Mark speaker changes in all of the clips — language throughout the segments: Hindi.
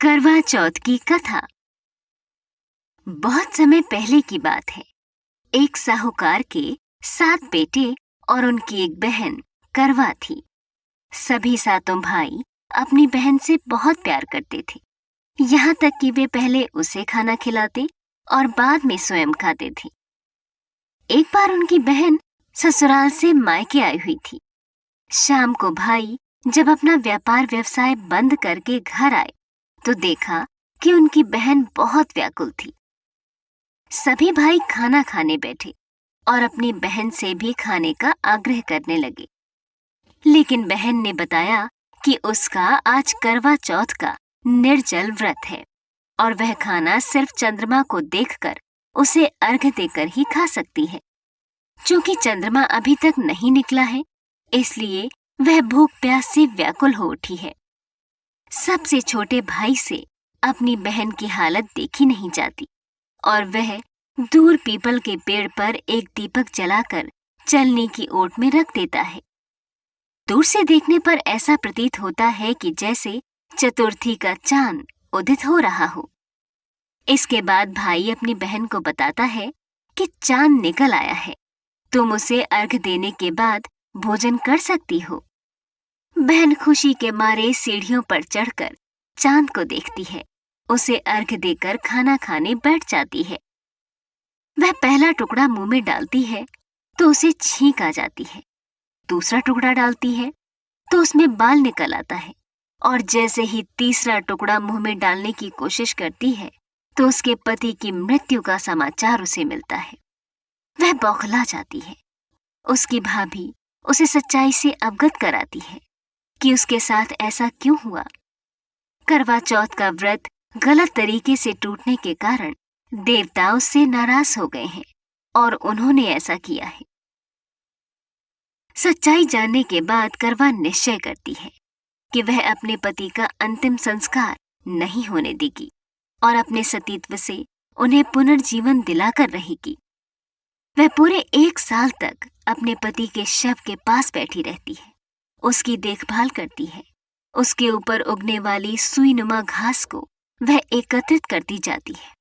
Speaker 1: करवा चौथ की कथा। बहुत समय पहले की बात है। एक साहूकार के 7 बेटे और उनकी एक बहन करवा थी। सभी सातों भाई अपनी बहन से बहुत प्यार करते थे, यहाँ तक कि वे पहले उसे खाना खिलाते और बाद में स्वयं खाते थे। एक बार उनकी बहन ससुराल से मायके आई हुई थी। शाम को भाई जब अपना व्यापार व्यवसाय बंद करके घर आए तो देखा कि उनकी बहन बहुत व्याकुल थी। सभी भाई खाना खाने बैठे और अपनी बहन से भी खाने का आग्रह करने लगे, लेकिन बहन ने बताया कि उसका आज करवा चौथ का निर्जल व्रत है और वह खाना सिर्फ चंद्रमा को देखकर उसे अर्घ्य देकर ही खा सकती है। चूंकि चंद्रमा अभी तक नहीं निकला है, इसलिए वह भूख प्यास से व्याकुल हो उठी है। सबसे छोटे भाई से अपनी बहन की हालत देखी नहीं जाती और वह दूर पीपल के पेड़ पर एक दीपक जलाकर चलने की ओट में रख देता है। दूर से देखने पर ऐसा प्रतीत होता है कि जैसे चतुर्थी का चांद उदित हो रहा हो। इसके बाद भाई अपनी बहन को बताता है कि चांद निकल आया है, तुम उसे अर्घ्य देने के बाद भोजन कर सकती हो। बहन खुशी के मारे सीढ़ियों पर चढ़कर चांद को देखती है, उसे अर्घ्य देकर खाना खाने बैठ जाती है। वह पहला टुकड़ा मुंह में डालती है तो उसे छींक आ जाती है। दूसरा टुकड़ा डालती है तो उसमें बाल निकल आता है और जैसे ही तीसरा टुकड़ा मुंह में डालने की कोशिश करती है तो उसके पति की मृत्यु का समाचार उसे मिलता है। वह बौखला जाती है। उसकी भाभी उसे सच्चाई से अवगत कराती है कि उसके साथ ऐसा क्यों हुआ। करवा चौथ का व्रत गलत तरीके से टूटने के कारण देवता उससे नाराज हो गए हैं और उन्होंने ऐसा किया है। सच्चाई जानने के बाद करवा निश्चय करती है कि वह अपने पति का अंतिम संस्कार नहीं होने देगी और अपने सतीत्व से उन्हें पुनर्जीवन दिलाकर रहेगी। वह पूरे 1 साल तक अपने पति के शव के पास बैठी रहती है, उसकी देखभाल करती है। उसके ऊपर उगने वाली सुईनुमा घास को वह एकत्रित करती जाती है।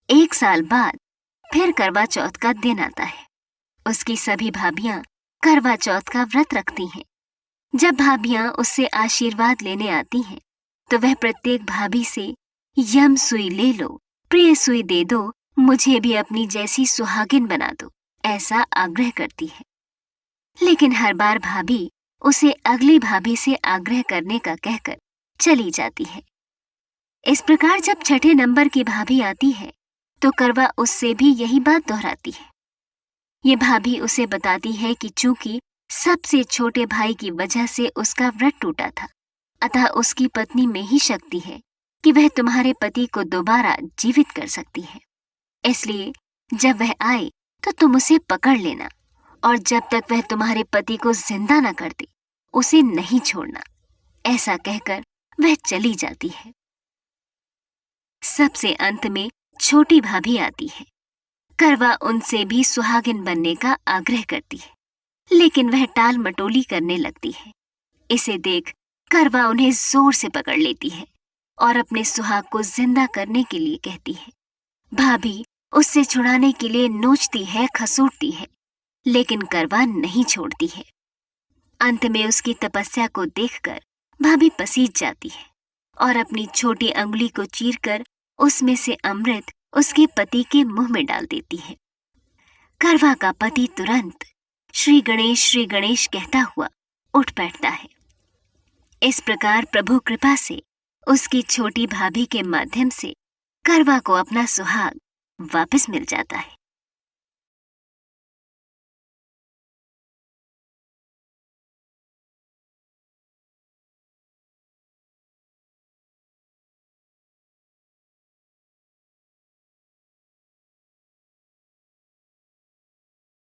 Speaker 1: 1 साल बाद फिर करवा चौथ का दिन आता है। उसकी सभी भाभियां करवा चौथ का व्रत रखती हैं। जब भाभियां उससे आशीर्वाद लेने आती हैं, तो वह प्रत्येक भाभी से यम सुई ले लो, प्रिय सुई दे दो, मुझे भी अपनी जैसी सुहागिन बना दो, ऐसा आग्रह करती है। लेकिन हर बार भाभी उसे अगली भाभी से आग्रह करने का कहकर चली जाती है। इस प्रकार जब छठे नंबर की भाभी आती है तो करवा उससे भी यही बात दोहराती है। ये भाभी उसे बताती है कि चूंकि सबसे छोटे भाई की वजह से उसका व्रत टूटा था, अतः उसकी पत्नी में ही शक्ति है कि वह तुम्हारे पति को दोबारा जीवित कर सकती है। इसलिए जब वह आए तो तुम उसे पकड़ लेना और जब तक वह तुम्हारे पति को जिंदा न कर दे उसे नहीं छोड़ना। ऐसा कहकर वह चली जाती है। सबसे अंत में छोटी भाभी आती है। करवा उनसे भी सुहागिन बनने का आग्रह करती है, लेकिन वह टाल मटोली करने लगती है। इसे देख करवा उन्हें जोर से पकड़ लेती है और अपने सुहाग को जिंदा करने के लिए कहती है। भाभी उससे छुड़ाने के लिए नोचती है, खसूटती है, लेकिन करवा नहीं छोड़ती है। अंत में उसकी तपस्या को देखकर भाभी पसीज जाती है और अपनी छोटी अंगुली को चीरकर उसमें से अमृत उसके पति के मुंह में डाल देती है। करवा का पति तुरंत श्री गणेश कहता हुआ उठ बैठता है। इस प्रकार प्रभु कृपा से उसकी छोटी भाभी के माध्यम से करवा को अपना सुहाग वापस मिल जाता है।